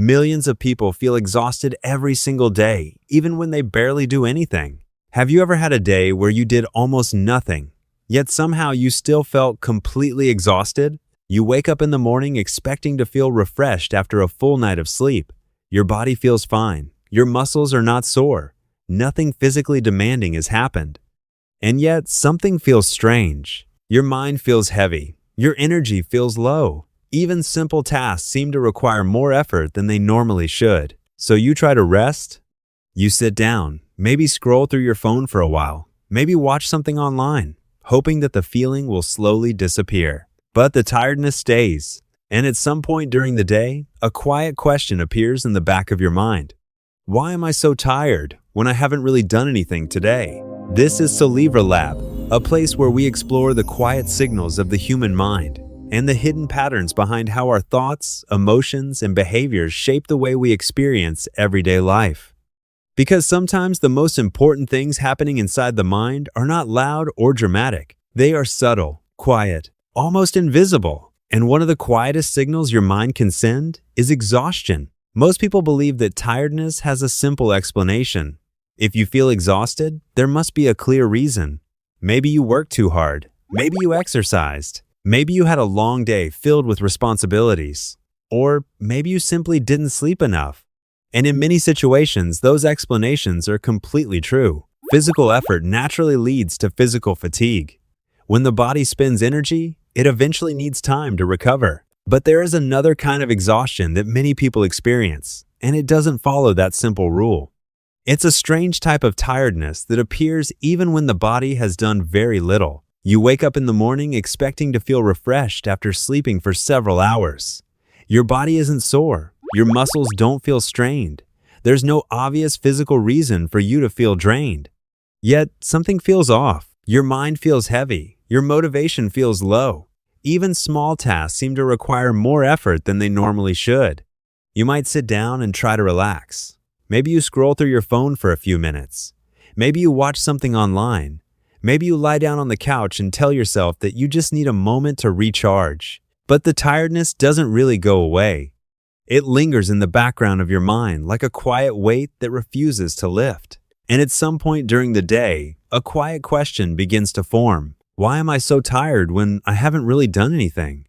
Millions of people feel exhausted every single day, even when they barely do anything. Have you ever had a day where you did almost nothing, yet somehow you still felt completely exhausted? You wake up in the morning expecting to feel refreshed after a full night of sleep. Your body feels fine. Your muscles are not sore. Nothing physically demanding has happened. And yet, something feels strange. Your mind feels heavy. Your energy feels low. Even simple tasks seem to require more effort than they normally should. So you try to rest. You sit down, maybe scroll through your phone for a while, maybe watch something online, hoping that the feeling will slowly disappear. But the tiredness stays, and at some point during the day, a quiet question appears in the back of your mind. Why am I so tired when I haven't really done anything today? This is Celebra Lab, a place where we explore the quiet signals of the human mind and the hidden patterns behind how our thoughts, emotions, and behaviors shape the way we experience everyday life. Because sometimes the most important things happening inside the mind are not loud or dramatic. They are subtle, quiet, almost invisible. And one of the quietest signals your mind can send is exhaustion. Most people believe that tiredness has a simple explanation. If you feel exhausted, there must be a clear reason. Maybe you worked too hard. Maybe you exercised. Maybe you had a long day filled with responsibilities. Or maybe you simply didn't sleep enough. And in many situations, those explanations are completely true. Physical effort naturally leads to physical fatigue. When the body spends energy, it eventually needs time to recover. But there is another kind of exhaustion that many people experience, and it doesn't follow that simple rule. It's a strange type of tiredness that appears even when the body has done very little. You wake up in the morning expecting to feel refreshed after sleeping for several hours. Your body isn't sore. Your muscles don't feel strained. There's no obvious physical reason for you to feel drained. Yet, something feels off. Your mind feels heavy. Your motivation feels low. Even small tasks seem to require more effort than they normally should. You might sit down and try to relax. Maybe you scroll through your phone for a few minutes. Maybe you watch something online. Maybe you lie down on the couch and tell yourself that you just need a moment to recharge. But the tiredness doesn't really go away. It lingers in the background of your mind like a quiet weight that refuses to lift. And at some point during the day, a quiet question begins to form. Why am I so tired when I haven't really done anything?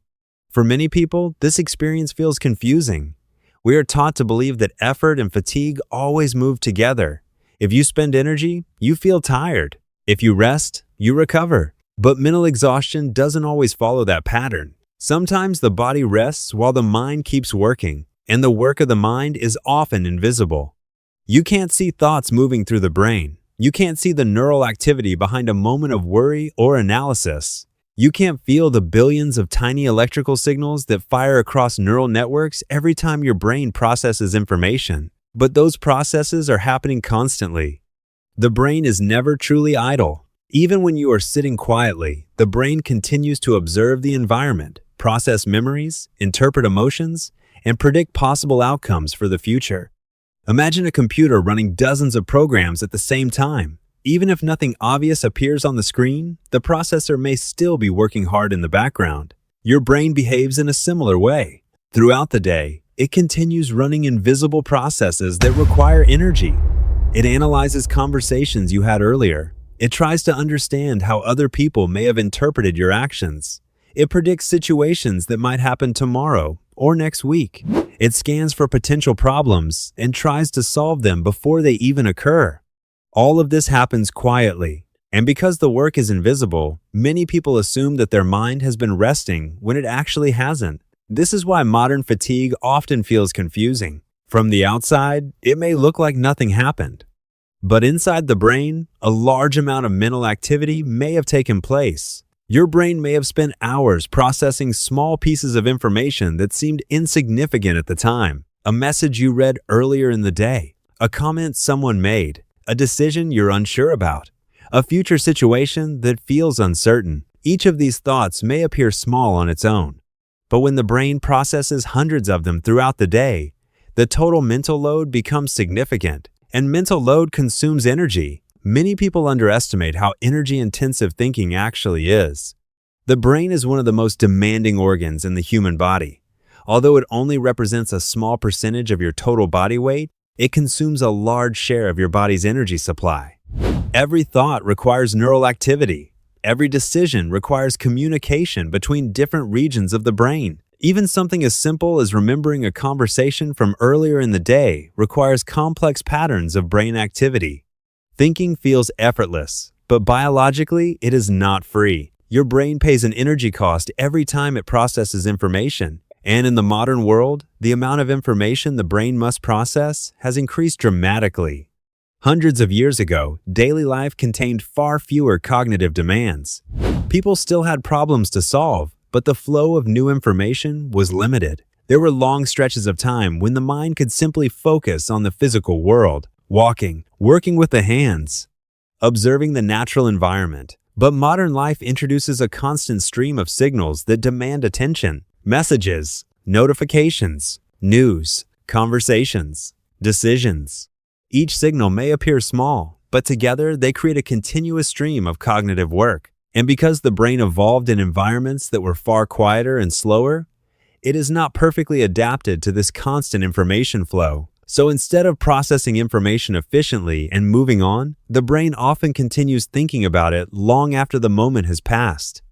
For many people, this experience feels confusing. We are taught to believe that effort and fatigue always move together. If you spend energy, you feel tired. If you rest, you recover. But mental exhaustion doesn't always follow that pattern. Sometimes the body rests while the mind keeps working, and the work of the mind is often invisible. You can't see thoughts moving through the brain. You can't see the neural activity behind a moment of worry or analysis. You can't feel the billions of tiny electrical signals that fire across neural networks every time your brain processes information. But those processes are happening constantly. The brain is never truly idle. Even when you are sitting quietly, the brain continues to observe the environment, process memories, interpret emotions, and predict possible outcomes for the future. Imagine a computer running dozens of programs at the same time. Even if nothing obvious appears on the screen, the processor may still be working hard in the background. Your brain behaves in a similar way. Throughout the day, it continues running invisible processes that require energy. It analyzes conversations you had earlier. It tries to understand how other people may have interpreted your actions. It predicts situations that might happen tomorrow or next week. It scans for potential problems and tries to solve them before they even occur. All of this happens quietly, and because the work is invisible, many people assume that their mind has been resting when it actually hasn't. This is why modern fatigue often feels confusing. From the outside, it may look like nothing happened. But inside the brain, a large amount of mental activity may have taken place. Your brain may have spent hours processing small pieces of information that seemed insignificant at the time. A message you read earlier in the day, a comment someone made, a decision you're unsure about, a future situation that feels uncertain. Each of these thoughts may appear small on its own, but when the brain processes hundreds of them throughout the day, the total mental load becomes significant, and mental load consumes energy. Many people underestimate how energy-intensive thinking actually is. The brain is one of the most demanding organs in the human body. Although it only represents a small percentage of your total body weight, it consumes a large share of your body's energy supply. Every thought requires neural activity. Every decision requires communication between different regions of the brain. Even something as simple as remembering a conversation from earlier in the day requires complex patterns of brain activity. Thinking feels effortless, but biologically, it is not free. Your brain pays an energy cost every time it processes information. And in the modern world, the amount of information the brain must process has increased dramatically. Hundreds of years ago, daily life contained far fewer cognitive demands. People still had problems to solve, but the flow of new information was limited. There were long stretches of time when the mind could simply focus on the physical world, walking, working with the hands, observing the natural environment. But modern life introduces a constant stream of signals that demand attention. Messages, notifications, news, conversations, decisions. Each signal may appear small, but together they create a continuous stream of cognitive work. And because the brain evolved in environments that were far quieter and slower, it is not perfectly adapted to this constant information flow. So instead of processing information efficiently and moving on, the brain often continues thinking about it long after the moment has passed.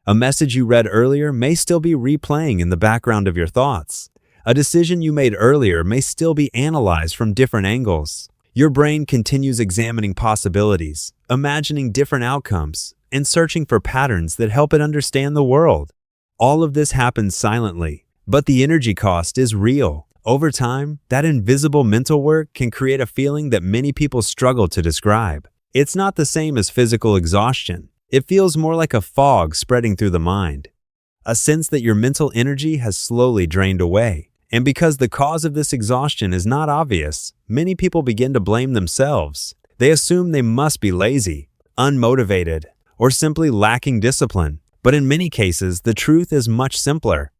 A message you read earlier may still be replaying in the background of your thoughts. A decision you made earlier may still be analyzed from different angles. Your brain continues examining possibilities, imagining different outcomes, and searching for patterns that help it understand the world. All of this happens silently, but the energy cost is real. Over time, that invisible mental work can create a feeling that many people struggle to describe. It's not the same as physical exhaustion. It feels more like a fog spreading through the mind, a sense that your mental energy has slowly drained away. And because the cause of this exhaustion is not obvious, many people begin to blame themselves. They assume they must be lazy, unmotivated, or simply lacking discipline. But in many cases, the truth is much simpler.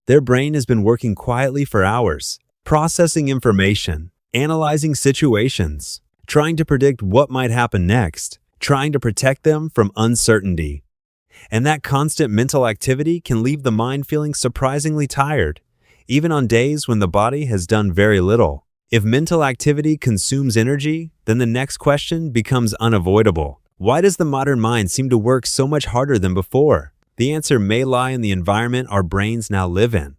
Their brain has been working quietly for hours, processing information, analyzing situations, trying to predict what might happen next, trying to protect them from uncertainty. And that constant mental activity can leave the mind feeling surprisingly tired, even on days when the body has done very little. If mental activity consumes energy, then the next question becomes unavoidable. Why does the modern mind seem to work so much harder than before? The answer may lie in the environment our brains now live in.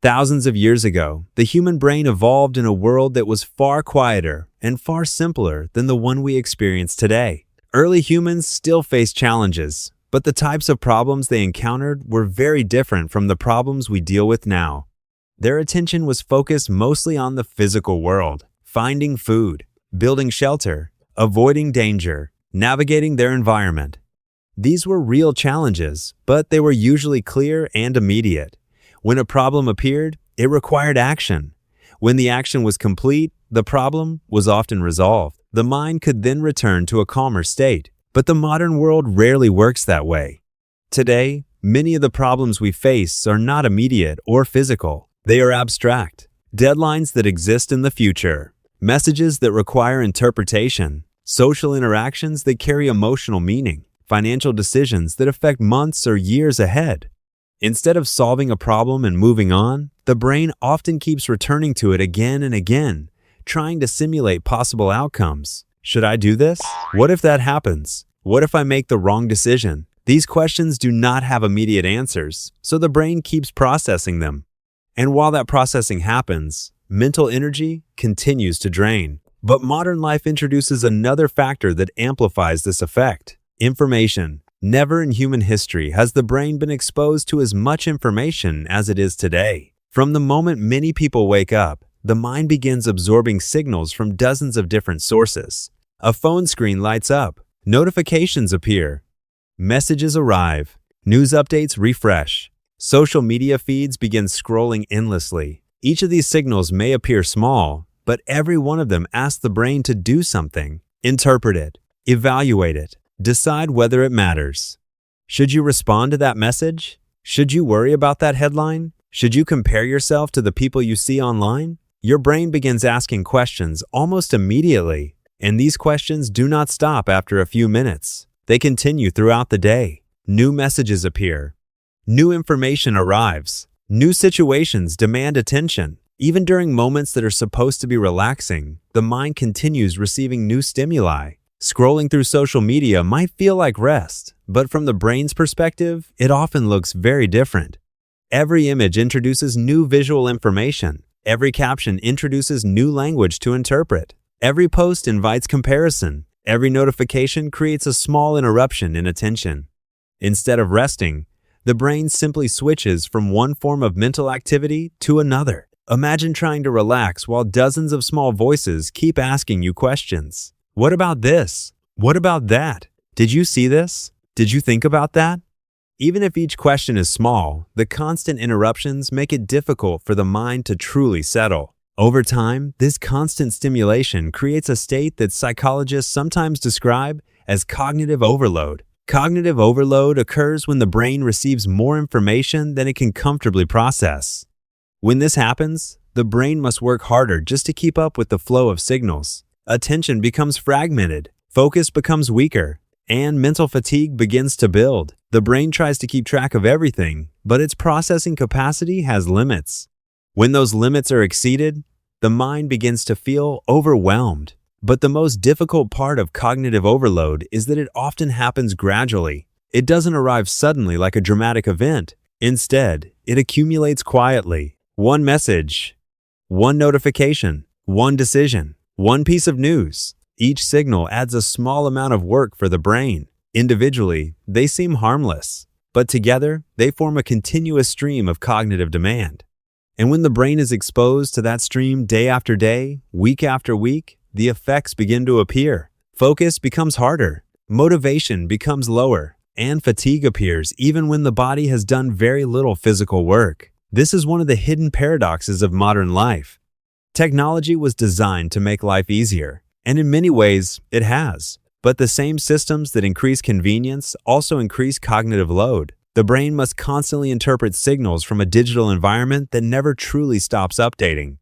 Thousands of years ago, the human brain evolved in a world that was far quieter and far simpler than the one we experience today. Early humans still faced challenges, but the types of problems they encountered were very different from the problems we deal with now. Their attention was focused mostly on the physical world, finding food, building shelter, avoiding danger, navigating their environment. These were real challenges, but they were usually clear and immediate. When a problem appeared, it required action. When the action was complete, the problem was often resolved. The mind could then return to a calmer state. But the modern world rarely works that way. Today, many of the problems we face are not immediate or physical. They are abstract. Deadlines that exist in the future, messages that require interpretation, social interactions that carry emotional meaning, financial decisions that affect months or years ahead. Instead of solving a problem and moving on, the brain often keeps returning to it again and again, trying to simulate possible outcomes. Should I do this? What if that happens? What if I make the wrong decision? These questions do not have immediate answers, so the brain keeps processing them. And while that processing happens, mental energy continues to drain. But modern life introduces another factor that amplifies this effect: information. Never in human history has the brain been exposed to as much information as it is today. From the moment many people wake up, the mind begins absorbing signals from dozens of different sources. A phone screen lights up, notifications appear, messages arrive, news updates refresh, social media feeds begin scrolling endlessly. Each of these signals may appear small, but every one of them asks the brain to do something: interpret it, evaluate it, decide whether it matters. Should you respond to that message? Should you worry about that headline? Should you compare yourself to the people you see online? Your brain begins asking questions almost immediately, and these questions do not stop after a few minutes. They continue throughout the day. New messages appear. New information arrives. New situations demand attention. Even during moments that are supposed to be relaxing, the mind continues receiving new stimuli. Scrolling through social media might feel like rest, but from the brain's perspective, it often looks very different. Every image introduces new visual information. Every caption introduces new language to interpret. Every post invites comparison. Every notification creates a small interruption in attention. Instead of resting, the brain simply switches from one form of mental activity to another. Imagine trying to relax while dozens of small voices keep asking you questions. What about this? What about that? Did you see this? Did you think about that? Even if each question is small, the constant interruptions make it difficult for the mind to truly settle. Over time, this constant stimulation creates a state that psychologists sometimes describe as cognitive overload. Cognitive overload occurs when the brain receives more information than it can comfortably process. When this happens, the brain must work harder just to keep up with the flow of signals. Attention becomes fragmented, focus becomes weaker, and mental fatigue begins to build. The brain tries to keep track of everything, but its processing capacity has limits. When those limits are exceeded, the mind begins to feel overwhelmed. But the most difficult part of cognitive overload is that it often happens gradually. It doesn't arrive suddenly like a dramatic event. Instead, it accumulates quietly. One message, one notification, one decision, one piece of news. Each signal adds a small amount of work for the brain. Individually, they seem harmless, but together, they form a continuous stream of cognitive demand. And when the brain is exposed to that stream day after day, week after week, the effects begin to appear. Focus becomes harder, motivation becomes lower, and fatigue appears even when the body has done very little physical work. This is one of the hidden paradoxes of modern life. Technology was designed to make life easier, and in many ways, it has. But the same systems that increase convenience also increase cognitive load. The brain must constantly interpret signals from a digital environment that never truly stops updating.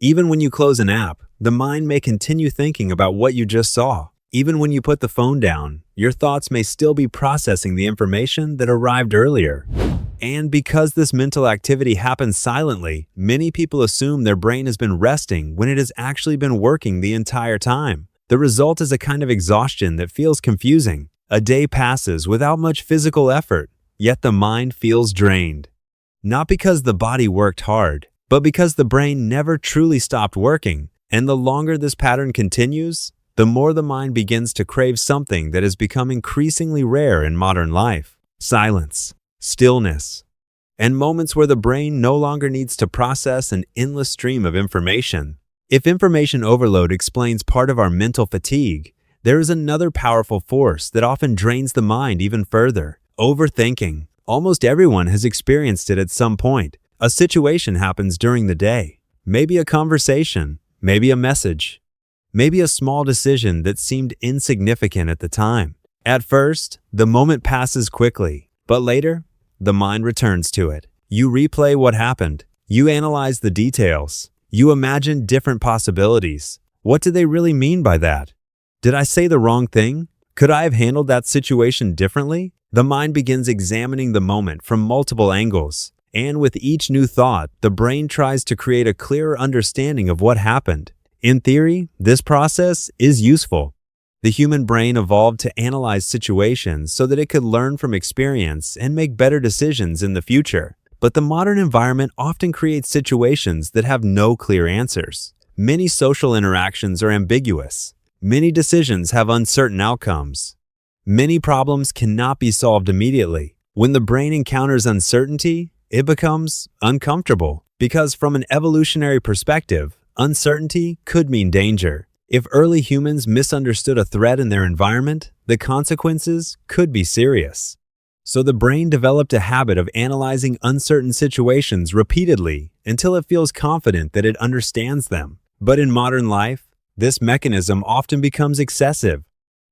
Even when you close an app, the mind may continue thinking about what you just saw. Even when you put the phone down, your thoughts may still be processing the information that arrived earlier. And because this mental activity happens silently, many people assume their brain has been resting when it has actually been working the entire time. The result is a kind of exhaustion that feels confusing. A day passes without much physical effort, yet the mind feels drained. Not because the body worked hard, but because the brain never truly stopped working. And the longer this pattern continues, the more the mind begins to crave something that has become increasingly rare in modern life: silence, stillness, and moments where the brain no longer needs to process an endless stream of information. If information overload explains part of our mental fatigue, there is another powerful force that often drains the mind even further: overthinking. Almost everyone has experienced it at some point. A situation happens during the day, maybe a conversation, maybe a message, maybe a small decision that seemed insignificant at the time. At first, the moment passes quickly, but later, the mind returns to it. You replay what happened. You analyze the details. You imagine different possibilities. What did they really mean by that? Did I say the wrong thing? Could I have handled that situation differently? The mind begins examining the moment from multiple angles. And with each new thought, the brain tries to create a clearer understanding of what happened. In theory, this process is useful. The human brain evolved to analyze situations so that it could learn from experience and make better decisions in the future. But the modern environment often creates situations that have no clear answers. Many social interactions are ambiguous. Many decisions have uncertain outcomes. Many problems cannot be solved immediately. When the brain encounters uncertainty, it becomes uncomfortable because from an evolutionary perspective, uncertainty could mean danger. If early humans misunderstood a threat in their environment, the consequences could be serious. So the brain developed a habit of analyzing uncertain situations repeatedly until it feels confident that it understands them. But in modern life, this mechanism often becomes excessive.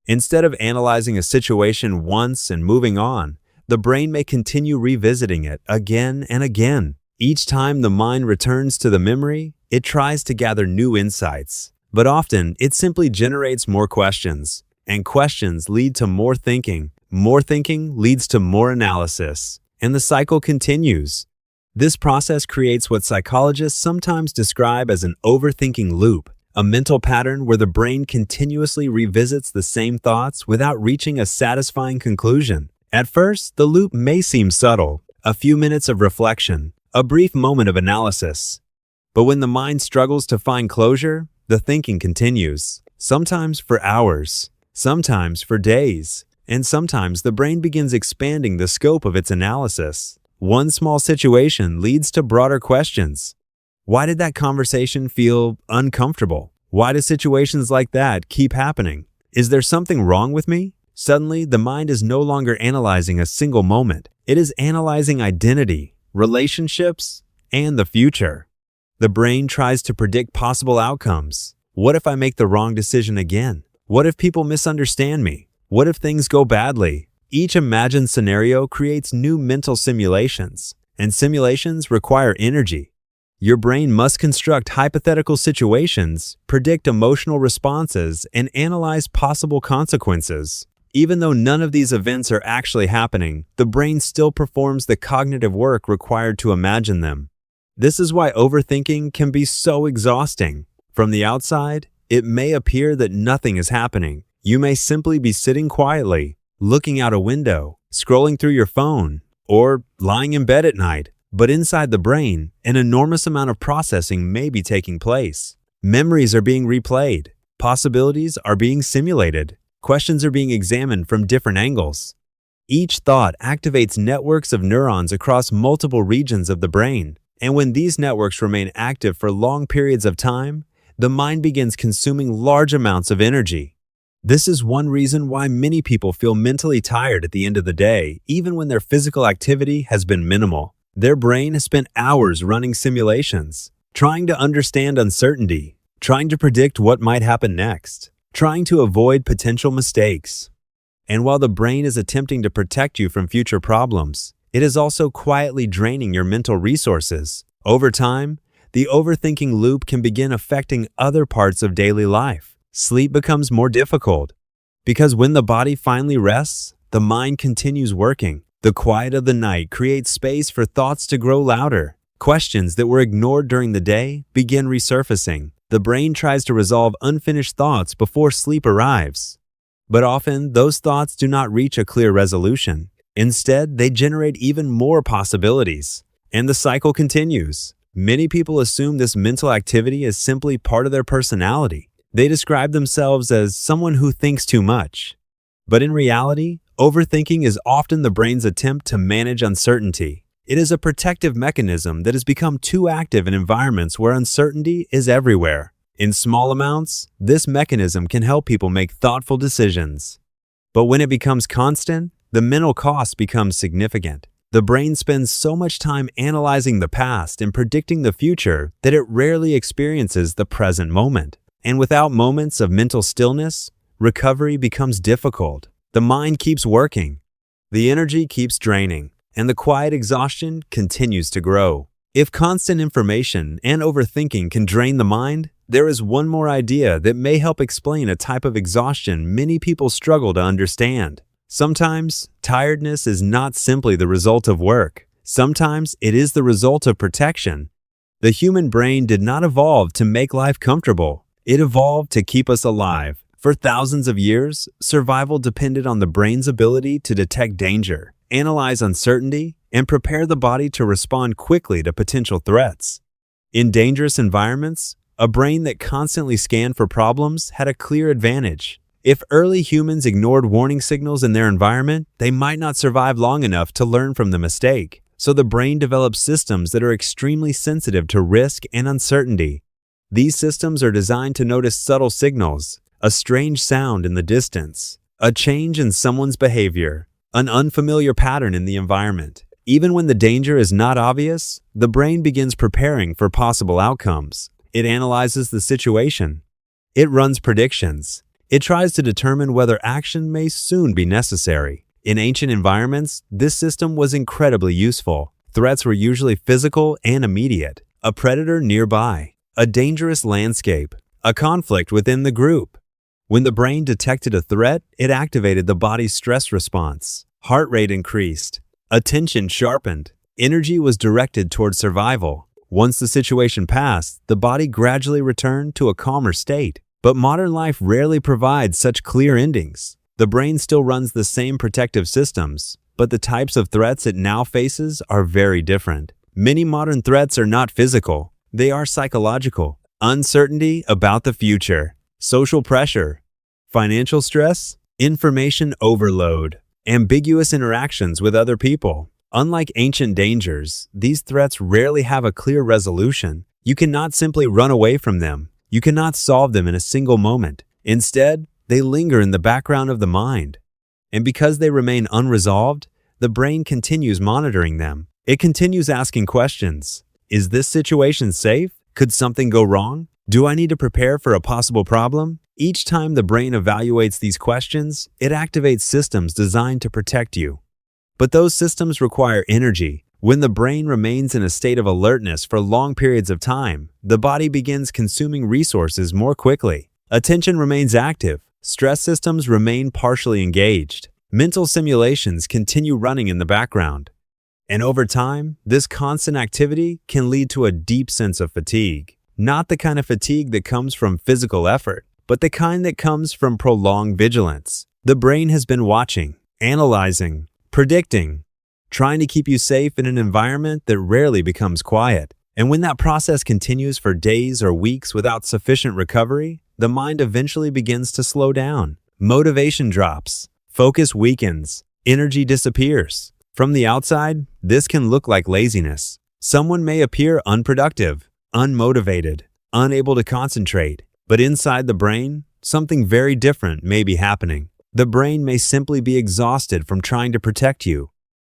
Instead of analyzing a situation once and moving on, the brain may continue revisiting it again and again. Each time the mind returns to the memory, it tries to gather new insights. But often, it simply generates more questions, and questions lead to more thinking. More thinking leads to more analysis, and the cycle continues. This process creates what psychologists sometimes describe as an overthinking loop, a mental pattern where the brain continuously revisits the same thoughts without reaching a satisfying conclusion. At first, the loop may seem subtle, a few minutes of reflection, a brief moment of analysis. But when the mind struggles to find closure, the thinking continues, sometimes for hours, sometimes for days, and sometimes the brain begins expanding the scope of its analysis. One small situation leads to broader questions. Why did that conversation feel uncomfortable? Why do situations like that keep happening? Is there something wrong with me? Suddenly, the mind is no longer analyzing a single moment. It is analyzing identity, relationships, and the future. The brain tries to predict possible outcomes. What if I make the wrong decision again? What if people misunderstand me? What if things go badly? Each imagined scenario creates new mental simulations, and simulations require energy. Your brain must construct hypothetical situations, predict emotional responses, and analyze possible consequences. Even though none of these events are actually happening, the brain still performs the cognitive work required to imagine them. This is why overthinking can be so exhausting. From the outside, it may appear that nothing is happening. You may simply be sitting quietly, looking out a window, scrolling through your phone, or lying in bed at night. But inside the brain, an enormous amount of processing may be taking place. Memories are being replayed. Possibilities are being simulated. Questions are being examined from different angles. Each thought activates networks of neurons across multiple regions of the brain. And when these networks remain active for long periods of time, the mind begins consuming large amounts of energy. This is one reason why many people feel mentally tired at the end of the day, even when their physical activity has been minimal. Their brain has spent hours running simulations, trying to understand uncertainty, trying to predict what might happen next, trying to avoid potential mistakes. And while the brain is attempting to protect you from future problems, it is also quietly draining your mental resources. Over time, the overthinking loop can begin affecting other parts of daily life. Sleep becomes more difficult because when the body finally rests, the mind continues working. The quiet of the night creates space for thoughts to grow louder. Questions that were ignored during the day begin resurfacing. The brain tries to resolve unfinished thoughts before sleep arrives. But often, those thoughts do not reach a clear resolution. Instead, they generate even more possibilities. And the cycle continues. Many people assume this mental activity is simply part of their personality. They describe themselves as someone who thinks too much. But in reality, overthinking is often the brain's attempt to manage uncertainty. It is a protective mechanism that has become too active in environments where uncertainty is everywhere. In small amounts, this mechanism can help people make thoughtful decisions. But when it becomes constant, the mental cost becomes significant. The brain spends so much time analyzing the past and predicting the future that it rarely experiences the present moment. And without moments of mental stillness, recovery becomes difficult. The mind keeps working, the energy keeps draining, and the quiet exhaustion continues to grow. If constant information and overthinking can drain the mind, there is one more idea that may help explain a type of exhaustion many people struggle to understand. Sometimes, tiredness is not simply the result of work. Sometimes, it is the result of protection. The human brain did not evolve to make life comfortable. It evolved to keep us alive. For thousands of years, survival depended on the brain's ability to detect danger, analyze uncertainty, and prepare the body to respond quickly to potential threats. In dangerous environments, a brain that constantly scanned for problems had a clear advantage. If early humans ignored warning signals in their environment, they might not survive long enough to learn from the mistake. So the brain develops systems that are extremely sensitive to risk and uncertainty. These systems are designed to notice subtle signals, a strange sound in the distance, a change in someone's behavior, an unfamiliar pattern in the environment. Even when the danger is not obvious, the brain begins preparing for possible outcomes. It analyzes the situation. It runs predictions. It tries to determine whether action may soon be necessary. In ancient environments, this system was incredibly useful. Threats were usually physical and immediate. A predator nearby, a dangerous landscape, a conflict within the group. When the brain detected a threat, it activated the body's stress response. Heart rate increased. Attention sharpened. Energy was directed toward survival. Once the situation passed, the body gradually returned to a calmer state. But modern life rarely provides such clear endings. The brain still runs the same protective systems, but the types of threats it now faces are very different. Many modern threats are not physical. They are psychological. Uncertainty about the future, social pressure, financial stress, information overload, ambiguous interactions with other people. Unlike ancient dangers, these threats rarely have a clear resolution. You cannot simply run away from them. You cannot solve them in a single moment. Instead, they linger in the background of the mind. And because they remain unresolved, the brain continues monitoring them. It continues asking questions. Is this situation safe? Could something go wrong? Do I need to prepare for a possible problem? Each time the brain evaluates these questions, it activates systems designed to protect you. But those systems require energy. When the brain remains in a state of alertness for long periods of time, the body begins consuming resources more quickly. Attention remains active. Stress systems remain partially engaged. Mental simulations continue running in the background. And over time, this constant activity can lead to a deep sense of fatigue. Not the kind of fatigue that comes from physical effort, but the kind that comes from prolonged vigilance. The brain has been watching, analyzing, predicting, trying to keep you safe in an environment that rarely becomes quiet. And when that process continues for days or weeks without sufficient recovery, the mind eventually begins to slow down. Motivation drops, focus weakens, energy disappears. From the outside, this can look like laziness. Someone may appear unproductive, unmotivated, unable to concentrate, but inside the brain, something very different may be happening. The brain may simply be exhausted from trying to protect you.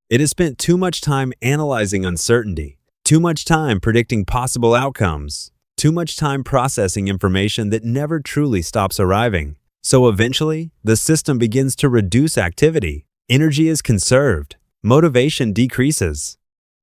It has spent too much time analyzing uncertainty, too much time predicting possible outcomes, too much time processing information that never truly stops arriving. So eventually, the system begins to reduce activity. Energy is conserved. Motivation decreases.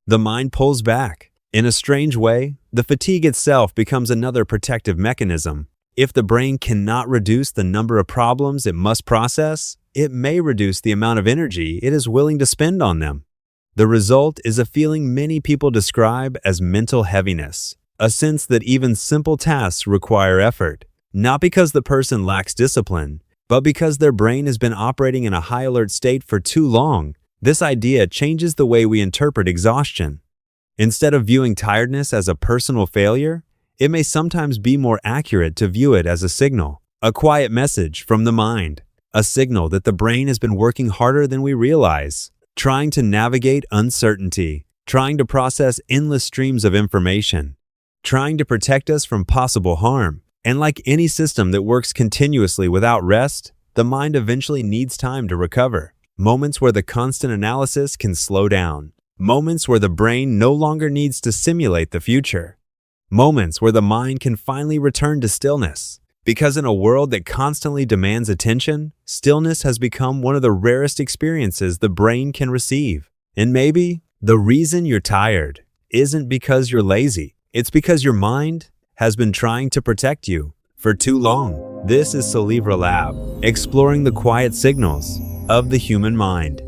The mind pulls back. In a strange way, the fatigue itself becomes another protective mechanism. If the brain cannot reduce the number of problems it must process, it may reduce the amount of energy it is willing to spend on them. The result is a feeling many people describe as mental heaviness, a sense that even simple tasks require effort, not because the person lacks discipline, but because their brain has been operating in a high alert state for too long. This idea changes the way we interpret exhaustion. Instead of viewing tiredness as a personal failure, it may sometimes be more accurate to view it as a signal, a quiet message from the mind. A signal that the brain has been working harder than we realize, trying to navigate uncertainty, trying to process endless streams of information, trying to protect us from possible harm. And like any system that works continuously without rest, the mind eventually needs time to recover. Moments where the constant analysis can slow down. Moments where the brain no longer needs to simulate the future. Moments where the mind can finally return to stillness. Because in a world that constantly demands attention, stillness has become one of the rarest experiences the brain can receive. And maybe the reason you're tired isn't because you're lazy. It's because your mind has been trying to protect you for too long. This is Celebra Lab, exploring the quiet signals of the human mind.